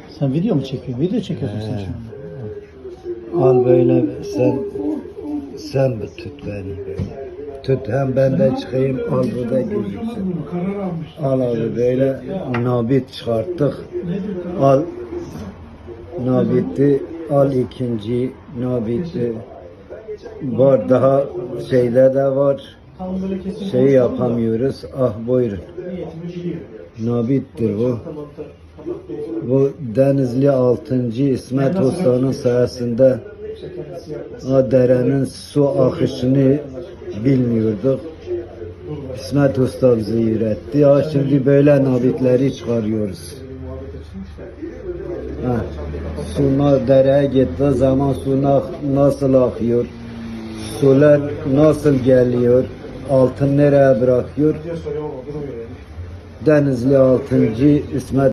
Sen video mu çekiyorsun? Video çekiyorsun sen şu anda. Al böyle sen tut beni böyle. Tut hem ben de çıkayım al burada gözüksün. Al abi böyle nabit çıkarttık. Al nabiti al ikinci nabiti. Var daha şeyler de var. Şey yapamıyoruz. Ah buyurun. Nabittir bu. Bu Denizli 6. İsmet Usta'nın sayesinde o derenin su akışını bilmiyorduk. İsmet Usta bizi öğretti. Ya şimdi böyle nabitleri çıkarıyoruz. Suna dereye gittiği zaman su nasıl akıyor? Sular nasıl geliyor? Altın nereye bırakıyor? Denizli 6. İsmet